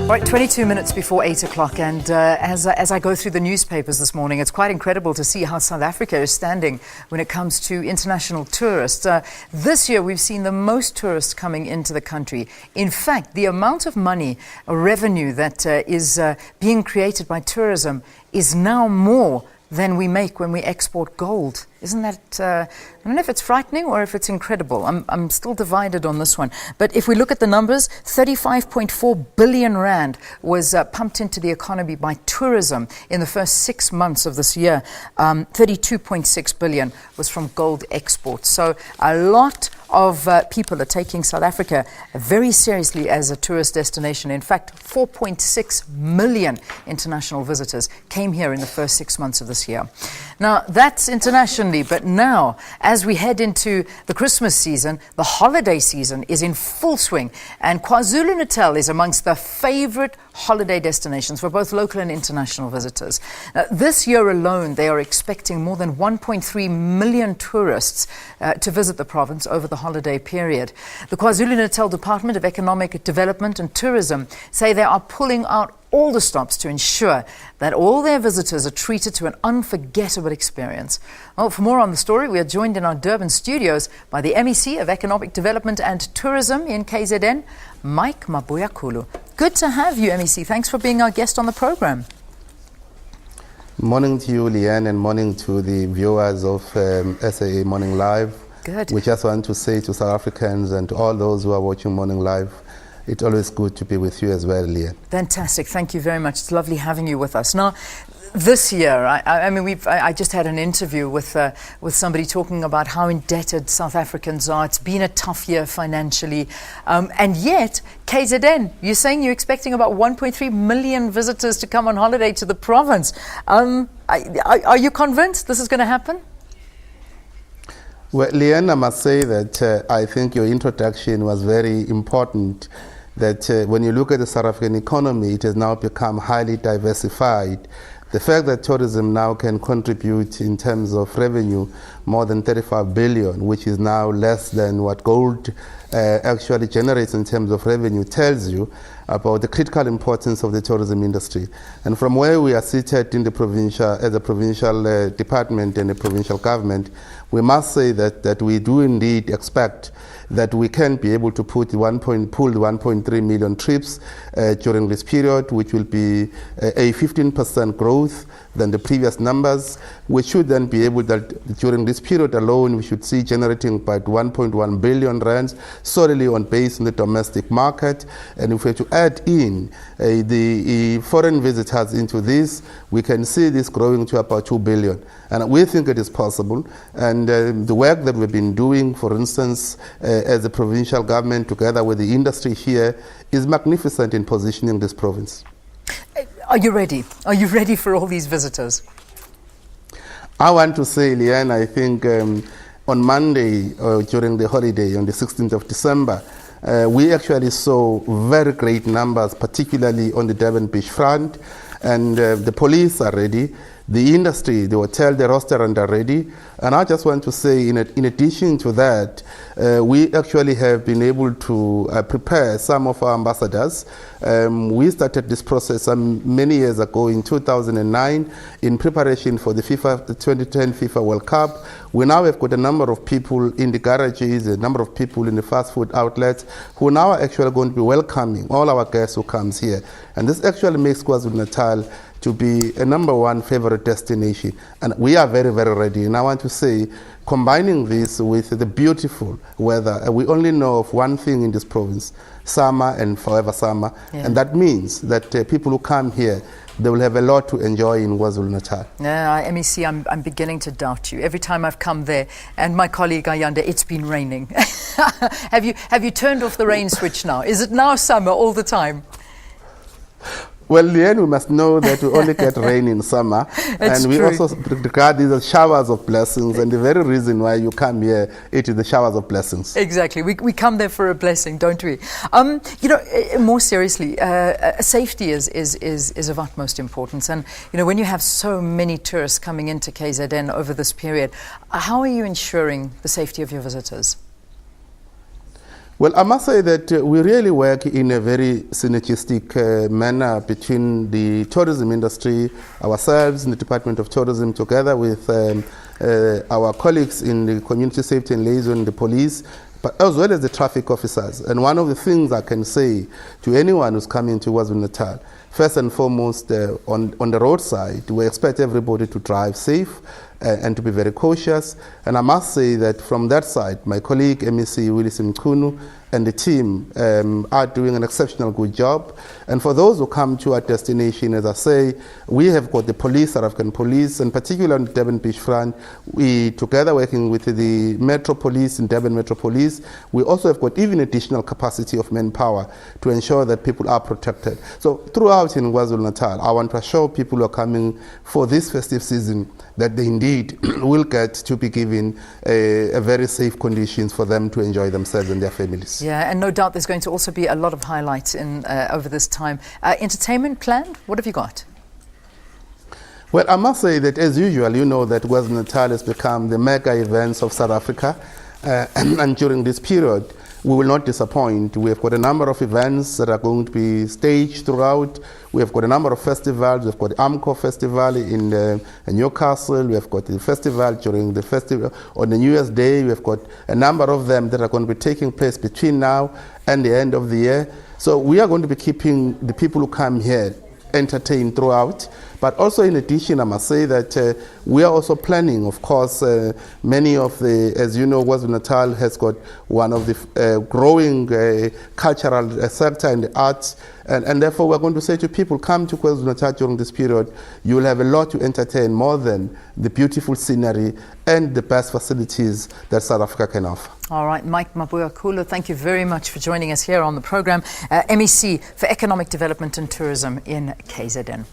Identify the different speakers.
Speaker 1: Right, 22 minutes before 8 o'clock, and as I go through the newspapers this morning, it's quite incredible to see how South Africa is standing when it comes to international tourists. This year, we've seen the most tourists coming into the country. In fact, the amount of money, revenue that is being created by tourism is now more than we make when we export gold. Isn't that, I don't know if it's frightening or if it's incredible. I'm still divided on this one. But if we look at the numbers, 35.4 billion rand was pumped into the economy by tourism in the first 6 months of this year. 32.6 billion was from gold exports. So a lot of people are taking South Africa very seriously as a tourist destination. In fact, 4.6 million international visitors came here in the first 6 months of this year. Now, that's internationally, but now, as we head into the Christmas season, the holiday season is in full swing, and Kwazulu Natal is amongst the favorite holiday destinations for both local and international visitors. This year alone, they are expecting more than 1.3 million tourists to visit the province over the holiday period. The KwaZulu Natal Department of Economic Development and Tourism say they are pulling out all the stops to ensure that all their visitors are treated to an unforgettable experience. Well, for more on the story, we are joined in our Durban studios by the MEC of Economic Development and Tourism in KZN, Mike Mabuyakhulu. Good to have you, MEC. Thanks for being our guest on the program.
Speaker 2: Morning to you, Leanne, and morning to the viewers of SAA Morning Live.
Speaker 1: Good.
Speaker 2: We just want to say to South Africans and to all those who are watching Morning Live, it's always good to be with you as well, Leanne.
Speaker 1: Fantastic. Thank you very much. It's lovely having you with us. Now, this year, I just had an interview with somebody talking about how indebted South Africans are. It's been a tough year financially. And yet, KZN, you're saying you're expecting about 1.3 million visitors to come on holiday to the province. Are you convinced this is going to happen?
Speaker 2: Well, Leanne, I must say that I think your introduction was very important, that when you look at the South African economy, it has now become highly diversified. The fact that tourism now can contribute in terms of revenue more than 35 billion, which is now less than what gold actually generates in terms of revenue, tells you about the critical importance of the tourism industry. And from where we are seated in the provincial, as a provincial department and a provincial government, we must say that we do indeed expect that we can be able to pull the 1.3 million trips during this period, which will be a 15% growth than the previous numbers. We should then be able that during this period alone, we should see generating about 1.1 billion rands solely on base in the domestic market. And if we were to add in the foreign visitors into this, we can see this growing to about 2 billion. And we think it is possible. And the work that we've been doing, for instance, as a provincial government together with the industry here, is magnificent in positioning this province.
Speaker 1: Are you ready? Are you ready for all these visitors?
Speaker 2: I want to say, Leanne, I think on Monday during the holiday, on the 16th of December, we actually saw very great numbers, particularly on the Durban beach front. And the police are ready. The industry, the hotel, the restaurant are ready. And I just want to say, in addition to that, we actually have been able to prepare some of our ambassadors. We started this process many years ago in 2009 in preparation for the 2010 FIFA World Cup. We now have got a number of people in the garages, a number of people in the fast food outlets who now are actually going to be welcoming all our guests who comes here. And this actually makes KwaZulu Natal to be a #1 favorite destination. And we are very, very ready. And I want to say, combining this with the beautiful weather, we only know of one thing in this province, summer and forever summer. Yeah. And that means that people who come here, they will have a lot to enjoy in KwaZulu Natal.
Speaker 1: Yeah, MEC, I'm beginning to doubt you. Every time I've come there, and my colleague Ayanda, it's been raining. Have you turned off the rain switch now? Is it now summer all the time?
Speaker 2: Well, Leanne, we must know that we only get rain in summer. And we also regard these as showers of blessings. And the very reason why you come here, it is the showers of blessings.
Speaker 1: Exactly. We come there for a blessing, don't we? More seriously, safety is of utmost importance. And, when you have so many tourists coming into KZN over this period, how are you ensuring the safety of your visitors?
Speaker 2: Well, I must say that we really work in a very synergistic manner between the tourism industry, ourselves in the Department of Tourism, together with our colleagues in the community safety and liaison, the police, but as well as the traffic officers. And one of the things I can say to anyone who's coming to Kwazulu Natal, first and foremost, on the roadside, we expect everybody to drive safe and to be very cautious. And I must say that from that side, my colleague MEC Willis Mchunu and the team are doing an exceptional good job. And for those who come to our destination, as I say, we have got the police, South African police, and particularly on the Durban beach front, we together working with the Metro Police and Durban Metro Police, we also have got even additional capacity of manpower to ensure that people are protected. So throughout in Kwazulu Natal, I want to assure people who are coming for this festive season that they indeed will get to be given a very safe conditions for them to enjoy themselves and their families.
Speaker 1: Yeah, and no doubt there's going to also be a lot of highlights in over this time. Entertainment planned? What have you got?
Speaker 2: Well, I must say that as usual, you know that Kwazulu Natal has become the mega events of South Africa, and during this period, we will not disappoint. We have got a number of events that are going to be staged throughout. We have got a number of festivals. We've got the AMCO Festival in Newcastle. We have got the festival during the festival on the New Year's Day. We have got a number of them that are going to be taking place between now and the end of the year. So we are going to be keeping the people who come here entertained throughout. But also in addition, I must say that we are also planning, of course, many of the, as you know, Kwazulu Natal has got one of the growing cultural sector in the arts, and therefore we're going to say to people, come to Kwazulu Natal during this period, you will have a lot to entertain more than the beautiful scenery and the best facilities that South Africa can offer.
Speaker 1: All right, Mike Mabuyakhulu, thank you very much for joining us here on the program. MEC for Economic Development and Tourism in KZN.